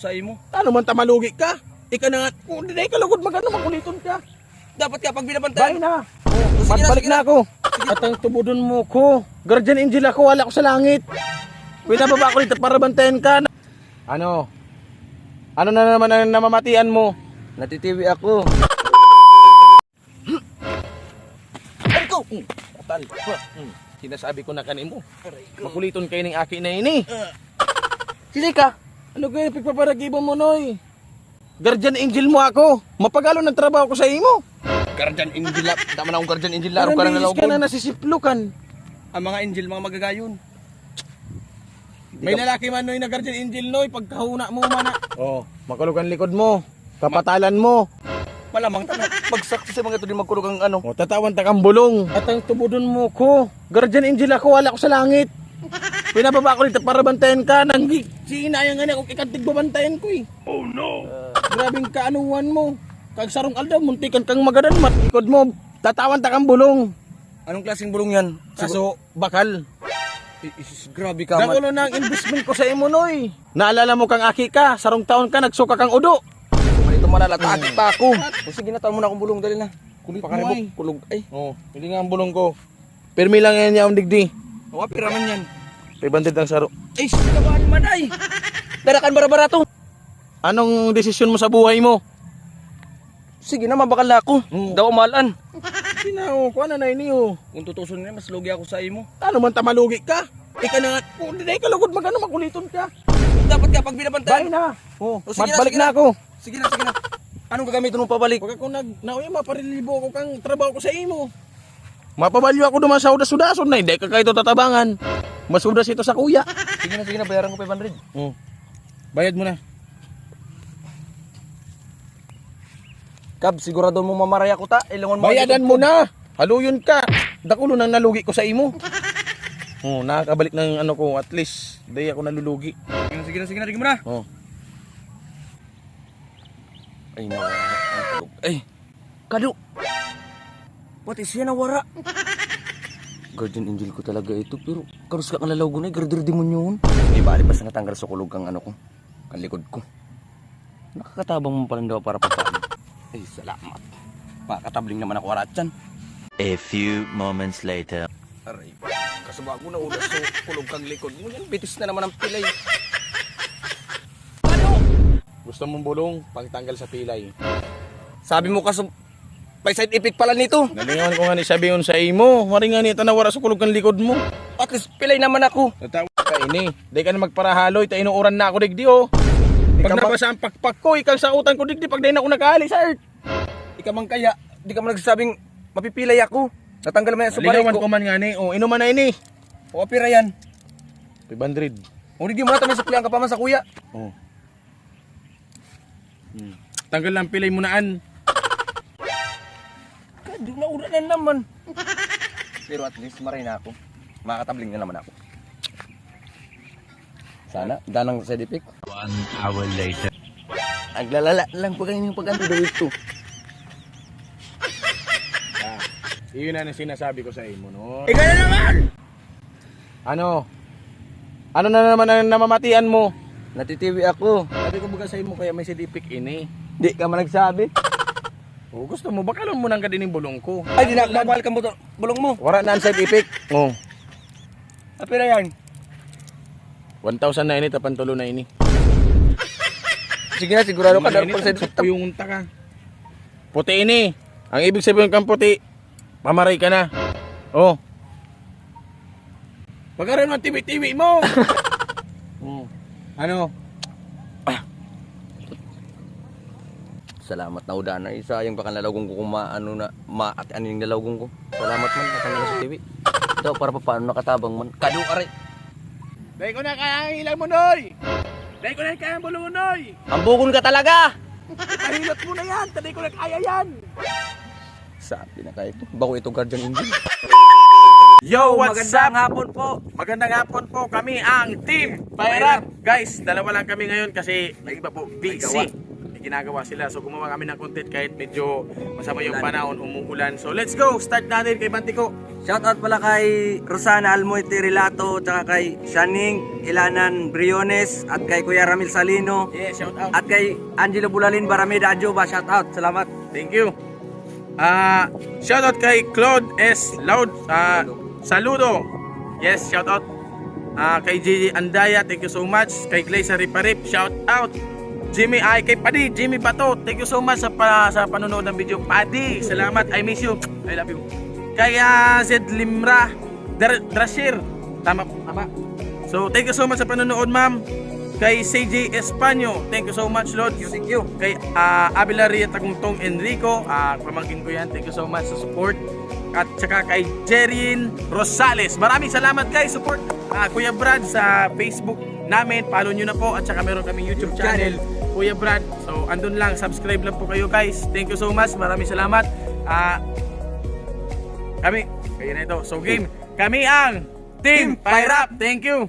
sa imo. Ano man tamalugi ka? Ika na nga, kung hindi ka lugod magano makuliton ka. Dapat ka pag binabantayan. Bye na. sige Magbalik sige na ako. At ang tubudon mo ko. Guardian angel ako, wala ko sa langit. Pwede ba ako dito para bantayan ka? Ano? Ano na naman ang namamatian mo? Natitiwi ako. Ay ko! Atal. Sinasabi ko na kanimo. Makuliton kayo ng aki na ini. Sili ka? Ano kayo pagpaparagibo mo, Noy? Guardian angel mo ako. Mapagalo ng trabaho ko sa imo. Guardian angel. Tama na akong guardian angel. Laro ka Parang na bihis ka nalawgon. na nasisiplukan. Ang mga angel, mga magagayon. May lalaki man, Noy, na guardian angel, Noy. Pagkahuna mo man. Oh, makulugan likod mo. Kapatalan mo. Malamang tama. Bagsak sa mga ito din magkulog ang ano. O, tatawan takang bulong. At ang tubudon mo ko. Guardian angel ako, wala ko sa langit. Pinababa ko dito para bantayan ka. Nang sinayang nga kung ikantig babantayan ko eh. Oh no! Grabing kaanuhan mo. Kag sarong aldaw, muntikan kang magadan mat. Likod mo, tatawan takang bulong. Anong klaseng bulong yan? Kaso, bakal. Grabe ka. Dagulo na ang investment ko sa imo, Noy. Naalala mo kang aki ka, sarong taon ka, nagsuka kang udo. Ito malalataki pa ako. O sige na, taon mo na akong bulong. Dali na. Kulit mo Pakaribok. ay. Kulog. Ay. Oh, hindi nga ang bulong ko. Permi lang yan niya ang digdi. O, piraman yan. 500 ang saro. Ay, sinabahan man ay. Darakan bara-barato. Anong desisyon mo sa buhay mo? Sige na, mabakal na ako. Daw umalaan. Sinao, kuha na ini oh. Kung tutusin nga, mas lugi ako sa imo. Ano man tamalugi ka? Ika na nga, kung hindi ka lugod magano makuliton ka. Dapat ka pag binabantayan. Bye na. Oh, O, sige na, magbalik sige na na. ako. Sige na, sige na. Anong gagamitin mo pabalik? Huwag ako nauya maparilibo ko kang trabaho ko sa imo. Mapabalyo ako duman sa udas-udason na hindi ka kayo tatabangan. Masudas ito sa kuya. Sige na, bayaran ko 500. Oh. Bayad mo na. Kab, sigurado mo mamaraya ko ta. Ilangon mo. Bayadan mo na. Haluyon ka. Dakulo nang nalugi ko sa imo. Oh, nakakabalik ng ano ko, at least day ako nalulugi. Sige na, tingin mo na. Oh. Ay, nawara. Ay, kado. Pati siya nawara. Guardian angel ko talaga ito, pero karus ka kang lalaw gunay, garder demonyo. Di ba, alipas na natanggal sa kulog ang ano ko, ang likod ko. Nakakatabang mo palang daw para papaano. Ay, salamat. Makatabling naman ako aratsan. A few moments later. Aray, kasaba ko na ulas sa kulog kang likod mo. Yan, bitis na naman ang pilay. Gusto mong bulong pagtanggal sa pilay. Sabi mo kasi may side effect pala nito. Nalingawan ko nga ni sabihin sa imo. Wari nga ni tanawara sa kulog ng likod mo. At least pilay naman ako. Natawa ka ini. Di ka na magparahaloy. Ta inuuran na ako digdi oh. Pag nabasa ang pakpak ko, ikang sautan ko digdi pag di na ako nag-aali sa earth. Ika man kaya, di ka man nagsasabing mapipilay ako. Natanggal mo yan sa baray Nalingawan ko. ko man nga ni. Oh, inuman na ini. O apira yan. 500. O hindi mo na tayo sa ka pa man sa kuya. Oh. Tanggal lang pilay mo naan. Kado na ura na naman. Pero at least maray na ako. Makatabling na naman ako. Sana, danang side effect. 1 hour later. Naglalala lang po kayo yung pag-ano daw ito. Iyon na ang sinasabi ko sa imo no. Ikaw na naman! Ano? Ano na naman ang namamatian mo? Natitiwi ako. Sabi ko baga sa imo kaya may sidipik ini. Di ka man nagsabi. O gusto mo bakalon mo nang kadining bulong ko. Ay, di na, nabal ka mo to. Bulong mo. Wala na ang side effect. Oh. Apira yan. 1,000 na ini tapan tulo na ini. Sige na, sigurado ka. Dapat side effect. Sakto yung unta ka. Puti ini. Ang ibig sabihin kang puti, pamaray ka na. Oh. Pagkaroon ng tiwi-tiwi mo. Ano? Salamat na uda na isa. Yung baka lalagong ko kung maano na, maat-ano yung lalagong ko. Salamat man, natanggal sa TV. Ito, para pa paano nakatabang man. Kado ka rin. Dahil ko na kaya ang ilang mo, Noy. Dahil ko na kaya ang bulong mo, Noy. Ang bukon ka talaga! Kahilot mo na yan. Dahil ko na kaya yan. Sabi na kayo ito. Bago ito guardian angel. Yo, what's up? hapon po. Magandang hapon po. Kami ang Team Pairap. Guys, dalawa lang kami ngayon kasi may iba po busy. may ginagawa sila. So gumawa kami ng content kahit medyo masama yung panahon, umuulan. So let's go, start natin kay Bantiko. Shoutout pala kay Rosana Almoite Relato, tsaka kay Shaning Ilanan Briones, at kay Kuya Ramil Salino, Yeah, shout out. at kay Angelo Bulalin Barameda Adjoba. Shoutout, salamat. Thank you. Shout out kay Claude S. Loud. Saludo. Yes, shout out. Kay Gigi Andaya, thank you so much. Kay Glazer Riparip, shout out. Kay Padi, Jimmy Bato, thank you so much sa panonood ng video. Padi, salamat. I miss you. I love you. Kay Zed Limra Drashir. Tama. So, thank you so much sa panonood, ma'am. Kay CJ Espanyo, thank you so much, Lord. Thank you. Kay Abilaria Tagungtong Enrico, pamangkin ko yan, thank you so much sa support. At saka kay Jerin Rosales, maraming salamat kay support. Kuya Brad sa Facebook namin, follow nyo na po. At saka meron kaming YouTube channel, Kuya Brad. So andun lang, subscribe lang po kayo guys. Thank you so much, maraming salamat. Kami, kayo na ito. So game, kami ang Team Fire Up. Thank you.